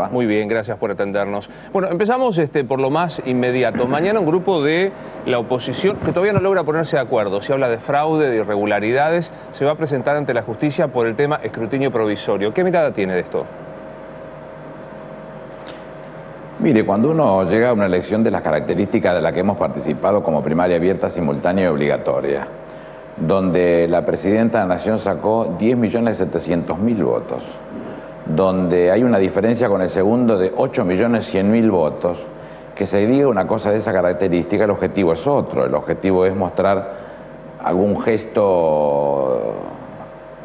Muy bien, gracias por atendernos. Bueno, empezamos por lo más inmediato. Mañana un grupo de la oposición, que todavía no logra ponerse de acuerdo, se habla de fraude, de irregularidades, se va a presentar ante la justicia por el tema escrutinio provisorio. ¿Qué mirada tiene de esto? Mire, cuando uno llega a una elección de las características de la que hemos participado como primaria abierta, simultánea y obligatoria, donde la presidenta de la Nación sacó 10.700.000 votos, donde hay una diferencia con el segundo de 8.100.000 votos, que se diga una cosa de esa característica, el objetivo es otro. El objetivo es mostrar algún gesto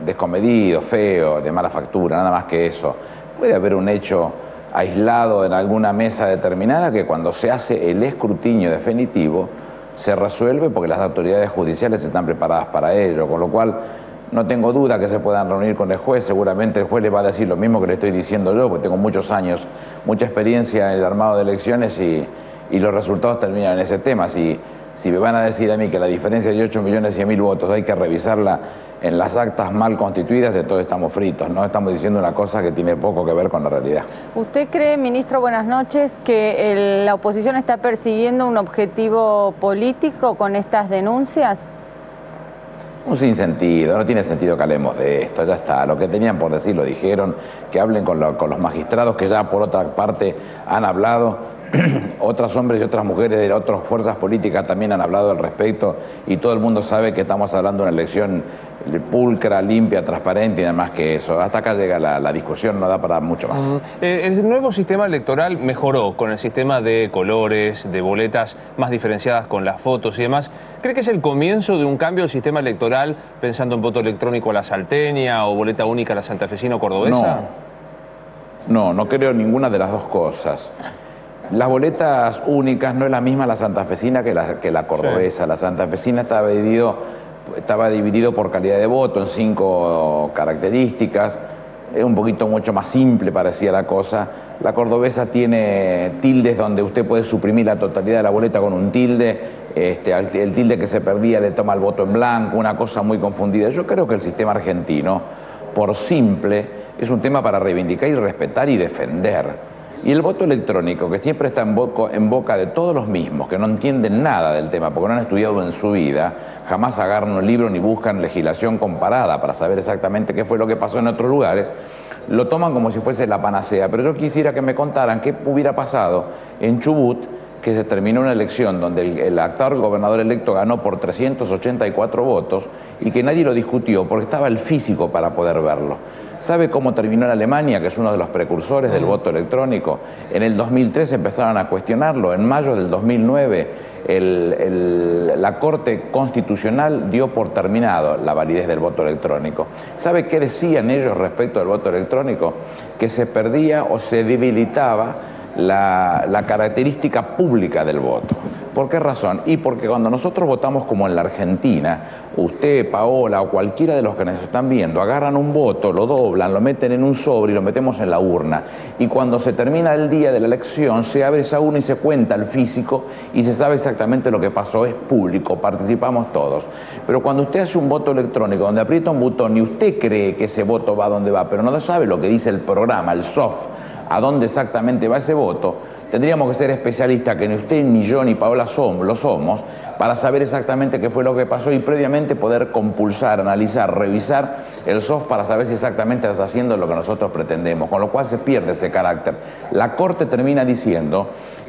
descomedido, feo, de mala factura, nada más que eso. Puede haber un hecho aislado en alguna mesa determinada que cuando se hace el escrutinio definitivo se resuelve porque las autoridades judiciales están preparadas para ello, con lo cual no tengo duda que se puedan reunir con el juez. Seguramente el juez le va a decir lo mismo que le estoy diciendo yo, porque tengo muchos años, mucha experiencia en el armado de elecciones y los resultados terminan en ese tema. Si me van a decir a mí que la diferencia de 8.100.000 votos hay que revisarla en las actas mal constituidas, de todo estamos fritos, ¿no? Estamos diciendo una cosa que tiene poco que ver con la realidad. ¿Usted cree, ministro, buenas noches, que la oposición está persiguiendo un objetivo político con estas denuncias? Un sinsentido, no tiene sentido que hablemos de esto, ya está. Lo que tenían por decir lo dijeron, que hablen con los magistrados que ya por otra parte han hablado. Otros hombres y otras mujeres de otras fuerzas políticas también han hablado al respecto y todo el mundo sabe que estamos hablando de una elección pulcra, limpia, transparente y nada más que eso. Hasta acá llega la discusión, no da para mucho más. El nuevo sistema electoral mejoró con el sistema de colores, de boletas más diferenciadas con las fotos y demás. ¿Cree que es el comienzo de un cambio del sistema electoral pensando en voto electrónico a la salteña o boleta única a la santafesina o cordobesa? No creo ninguna de las dos cosas. Las boletas únicas no es la misma la santafesina que la cordobesa. Sí. La santafesina estaba dividido por calidad de voto en 5 características. Es un poquito mucho más simple, parecía la cosa. La cordobesa tiene tildes donde usted puede suprimir la totalidad de la boleta con un tilde. El tilde que se perdía le toma el voto en blanco, una cosa muy confundida. Yo creo que el sistema argentino, por simple, es un tema para reivindicar y respetar y defender. Y el voto electrónico, que siempre está en boca de todos los mismos, que no entienden nada del tema, porque no han estudiado en su vida, jamás agarran un libro ni buscan legislación comparada para saber exactamente qué fue lo que pasó en otros lugares, lo toman como si fuese la panacea. Pero yo quisiera que me contaran qué hubiera pasado en Chubut, que se terminó una elección donde el actual gobernador electo ganó por 384 votos y que nadie lo discutió porque estaba el físico para poder verlo. ¿Sabe cómo terminó en Alemania, que es uno de los precursores del voto electrónico? En el 2003 empezaron a cuestionarlo. En mayo del 2009 la Corte Constitucional dio por terminado la validez del voto electrónico. ¿Sabe qué decían ellos respecto al voto electrónico? Que se perdía o se debilitaba la característica pública del voto. ¿Por qué razón? Y porque cuando nosotros votamos como en la Argentina, usted, Paola o cualquiera de los que nos están viendo, agarran un voto, lo doblan, lo meten en un sobre y lo metemos en la urna. Y cuando se termina el día de la elección, se abre esa urna y se cuenta el físico y se sabe exactamente lo que pasó, es público, participamos todos. Pero cuando usted hace un voto electrónico donde aprieta un botón y usted cree que ese voto va a donde va, pero no sabe lo que dice el programa, el soft, a dónde exactamente va ese voto, tendríamos que ser especialistas, que ni usted, ni yo, ni Paola lo somos, para saber exactamente qué fue lo que pasó y previamente poder compulsar, analizar, revisar el soft para saber si exactamente está haciendo lo que nosotros pretendemos, con lo cual se pierde ese carácter. La Corte termina diciendo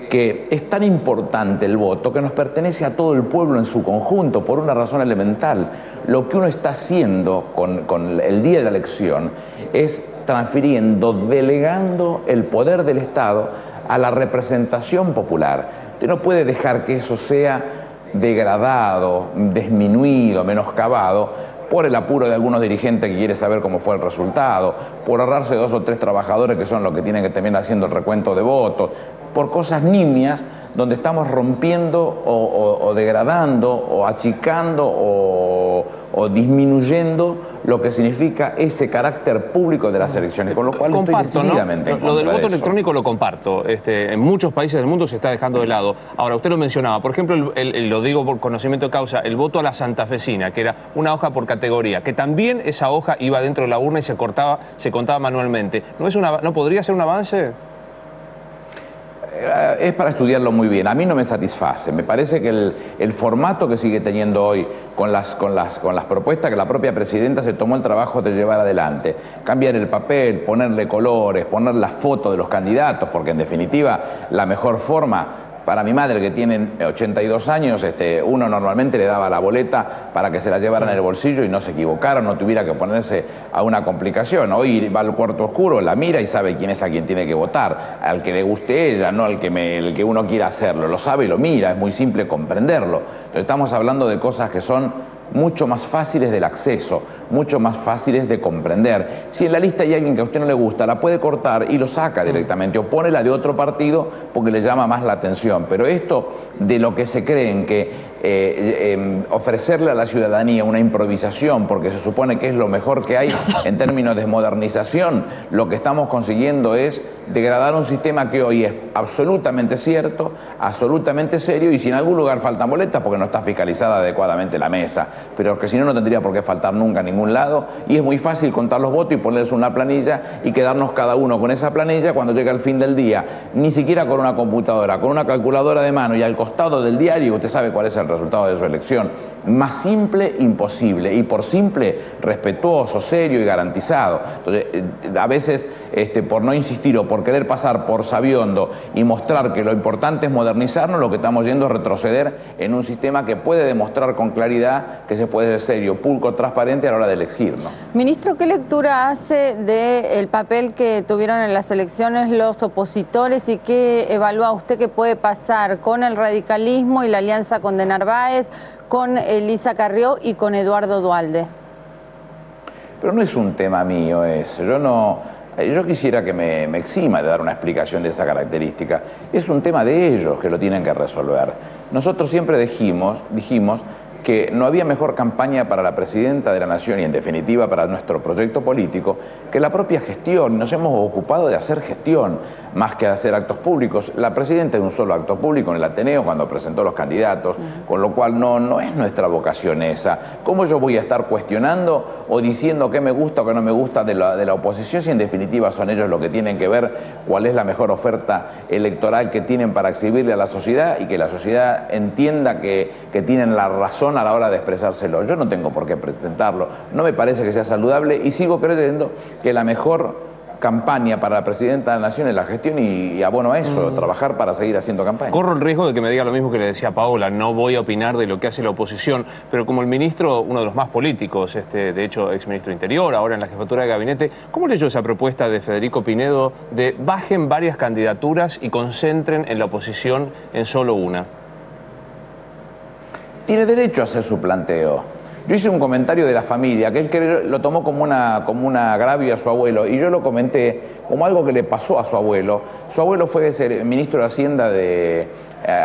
que es tan importante el voto que nos pertenece a todo el pueblo en su conjunto por una razón elemental. Lo que uno está haciendo con el día de la elección es transfiriendo, delegando el poder del Estado a la representación popular. Usted no puede dejar que eso sea degradado, disminuido, menoscabado por el apuro de algunos dirigentes que quiere saber cómo fue el resultado, por ahorrarse 2 o 3 trabajadores que son los que tienen que terminar haciendo el recuento de votos, por cosas nimias donde estamos rompiendo o degradando o achicando o disminuyendo lo que significa ese carácter público de las elecciones, con lo cual comparto, estoy decididamente en contra lo del voto de eso. electrónico lo comparto. En muchos países del mundo se está dejando de lado. Ahora, usted lo mencionaba, por ejemplo, lo digo por conocimiento de causa, el voto a la santafesina, que era una hoja por categoría, que también esa hoja iba dentro de la urna y se contaba manualmente. ¿No podría ser un avance? Es para estudiarlo muy bien. A mí no me satisface. Me parece que el formato que sigue teniendo hoy con las propuestas que la propia presidenta se tomó el trabajo de llevar adelante, cambiar el papel, ponerle colores, poner las fotos de los candidatos, porque en definitiva la mejor forma, para mi madre que tiene 82 años, uno normalmente le daba la boleta para que se la llevara en el bolsillo y no se equivocara, no tuviera que ponerse a una complicación. Hoy va al cuarto oscuro, la mira y sabe quién es a quien tiene que votar, al que le guste ella, no al que uno quiera hacerlo. Lo sabe y lo mira, es muy simple comprenderlo. Entonces estamos hablando de cosas que son mucho más fáciles del acceso, mucho más fáciles de comprender. Si en la lista hay alguien que a usted no le gusta, la puede cortar y lo saca directamente, o pone la de otro partido porque le llama más la atención. Pero esto de lo que se creen que ofrecerle a la ciudadanía una improvisación, porque se supone que es lo mejor que hay en términos de modernización, lo que estamos consiguiendo es degradar un sistema que hoy es absolutamente cierto, absolutamente serio, y si en algún lugar faltan boletas porque no está fiscalizada adecuadamente la mesa, pero que si no, no tendría por qué faltar nunca a ningún lado, y es muy fácil contar los votos y ponerles una planilla y quedarnos cada uno con esa planilla cuando llega el fin del día, ni siquiera con una computadora, con una calculadora de mano y al costado del diario usted sabe cuál es el resultado de su elección. Más simple, imposible, y por simple, respetuoso, serio y garantizado. Entonces, a veces, por no insistir o por querer pasar por sabiondo y mostrar que lo importante es modernizarnos, lo que estamos yendo es retroceder en un sistema que puede demostrar con claridad que se puede ser serio, pulcro, transparente a la hora de elegir, ¿no? Ministro, ¿qué lectura hace del papel que tuvieron en las elecciones los opositores y qué evalúa usted que puede pasar con el radicalismo y la alianza con de Narváez, con Elisa Carrió y con Eduardo Duhalde? Pero no es un tema mío eso. Yo quisiera que me exima de dar una explicación de esa característica. Es un tema de ellos que lo tienen que resolver. Nosotros siempre dijimos que no había mejor campaña para la presidenta de la Nación y en definitiva para nuestro proyecto político que la propia gestión. Nos hemos ocupado de hacer gestión más que de hacer actos públicos. La presidenta de un solo acto público en el Ateneo cuando presentó los candidatos, con lo cual no es nuestra vocación esa. ¿Cómo yo voy a estar cuestionando o diciendo qué me gusta o qué no me gusta de la oposición si en definitiva son ellos los que tienen que ver cuál es la mejor oferta electoral que tienen para exhibirle a la sociedad y que la sociedad entienda que tienen la razón a la hora de expresárselo? Yo no tengo por qué presentarlo, no me parece que sea saludable y sigo creyendo que la mejor campaña para la presidenta de la Nación es la gestión y abono a eso, trabajar para seguir haciendo campaña. Corro el riesgo de que me diga lo mismo que le decía Paola, no voy a opinar de lo que hace la oposición, pero como el ministro, uno de los más políticos, de hecho exministro Interior, ahora en la jefatura de gabinete, ¿cómo leyó esa propuesta de Federico Pinedo de bajen varias candidaturas y concentren en la oposición en solo una? Tiene derecho a hacer su planteo. Yo hice un comentario de la familia, que él lo tomó como un agravio a su abuelo, y yo lo comenté como algo que le pasó a su abuelo. Su abuelo fue ministro de Hacienda de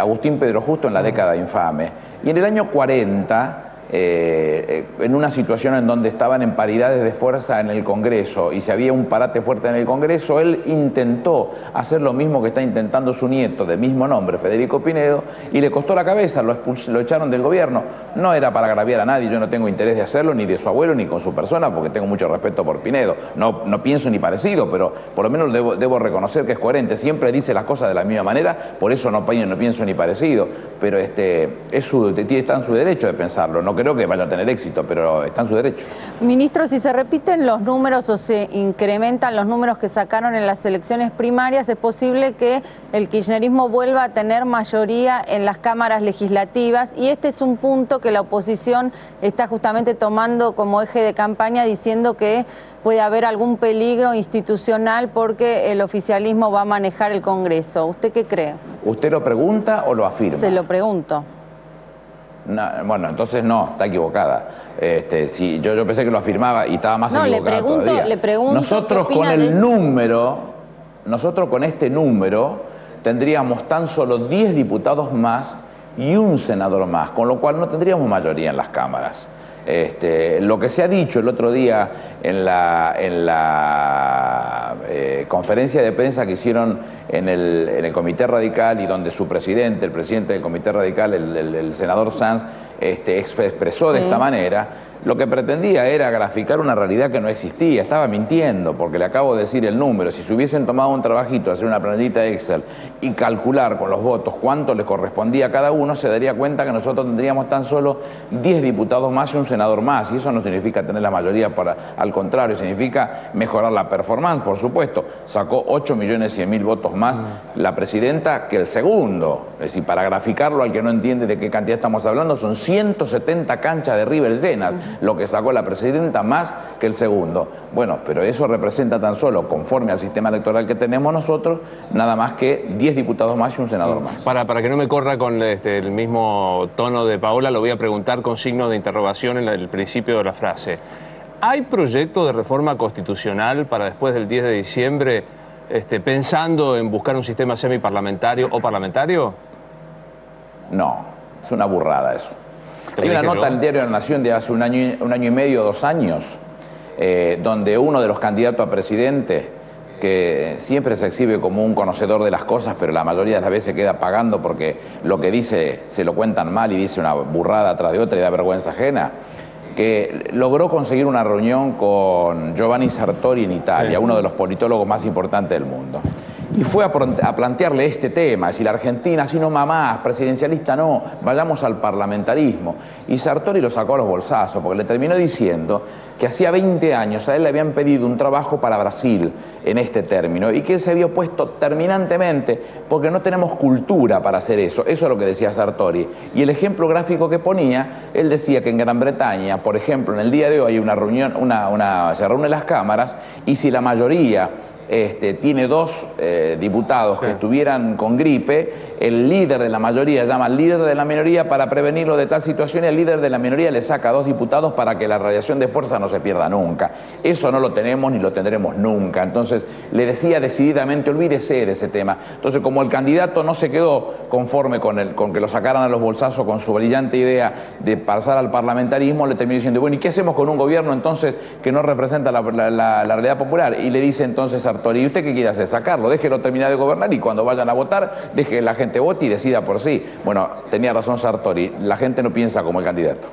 Agustín Pedro Justo en la década infame. Y en el año 40, en una situación en donde estaban en paridades de fuerza en el Congreso y si había un parate fuerte en el Congreso, él intentó hacer lo mismo que está intentando su nieto de mismo nombre, Federico Pinedo, y le costó la cabeza, lo echaron del gobierno. No era para agraviar a nadie, yo no tengo interés de hacerlo, ni de su abuelo, ni con su persona, porque tengo mucho respeto por Pinedo. No pienso ni parecido, pero por lo menos debo reconocer que es coherente, siempre dice las cosas de la misma manera, por eso no pienso ni parecido, pero está en su derecho de pensarlo. No creo que vaya a tener éxito, pero está en su derecho. Ministro, si se repiten los números o se incrementan los números que sacaron en las elecciones primarias, es posible que el kirchnerismo vuelva a tener mayoría en las cámaras legislativas y este es un punto que la oposición está justamente tomando como eje de campaña diciendo que puede haber algún peligro institucional porque el oficialismo va a manejar el Congreso. ¿Usted qué cree? ¿Usted lo pregunta o lo afirma? Se lo pregunto. No, bueno, entonces no, está equivocada. Yo pensé que lo afirmaba y estaba más equivocada todavía. Le pregunto. Nosotros con este número tendríamos tan solo 10 diputados más y un senador más, con lo cual no tendríamos mayoría en las cámaras. Lo que se ha dicho el otro día en la conferencia de prensa que hicieron en el Comité Radical y donde su presidente, el presidente del Comité Radical, el senador Sanz, expresó de esta manera, lo que pretendía era graficar una realidad que no existía. Estaba mintiendo, porque le acabo de decir el número. Si se hubiesen tomado un trabajito, hacer una planillita Excel y calcular con los votos cuánto le correspondía a cada uno, se daría cuenta que nosotros tendríamos tan solo 10 diputados más y un senador más. Y eso no significa tener la mayoría, al contrario, significa mejorar la performance, por supuesto. Sacó 8.100.000 votos más la presidenta que el segundo. Es decir, para graficarlo al que no entiende de qué cantidad estamos hablando, son 170 canchas de River llenas. Lo que sacó la presidenta más que el segundo. Bueno, pero eso representa tan solo, conforme al sistema electoral que tenemos nosotros, nada más que 10 diputados más y un senador más. Para que no me corra con el mismo tono de Paola, lo voy a preguntar con signo de interrogación en el principio de la frase. ¿Hay proyecto de reforma constitucional para después del 10 de diciembre, pensando en buscar un sistema semiparlamentario o parlamentario? No, es una burrada eso. Hay una nota en el diario de la Nación de hace un año y medio, 2 años, donde uno de los candidatos a presidente, que siempre se exhibe como un conocedor de las cosas, pero la mayoría de las veces queda pagando porque lo que dice se lo cuentan mal y dice una burrada tras de otra y da vergüenza ajena, que logró conseguir una reunión con Giovanni Sartori en Italia, uno de los politólogos más importantes del mundo. Y fue a plantearle este tema, es decir, la Argentina, así no mamás, presidencialista no, vayamos al parlamentarismo. Y Sartori lo sacó a los bolsazos, porque le terminó diciendo que hacía 20 años a él le habían pedido un trabajo para Brasil en este término, y que él se había opuesto terminantemente porque no tenemos cultura para hacer eso. Eso es lo que decía Sartori. Y el ejemplo gráfico que ponía, él decía que en Gran Bretaña, por ejemplo, en el día de hoy hay una reunión, se reúnen las cámaras, y si la mayoría tiene 2 diputados que estuvieran con gripe, el líder de la mayoría llama al líder de la minoría para prevenirlo de tal situación, y el líder de la minoría le saca 2 diputados para que la radiación de fuerza no se pierda nunca. Eso no lo tenemos ni lo tendremos nunca. Entonces le decía decididamente, olvídese de ese tema. Entonces, como el candidato no se quedó conforme con que lo sacaran a los bolsazos con su brillante idea de pasar al parlamentarismo, le terminó diciendo, bueno, ¿y qué hacemos con un gobierno entonces que no representa la realidad popular? Y le dice entonces Sartori, ¿y usted qué quiere hacer? Sacarlo, déjelo terminar de gobernar, y cuando vayan a votar, deje que la gente vote y decida por sí. Bueno, tenía razón Sartori, la gente no piensa como el candidato.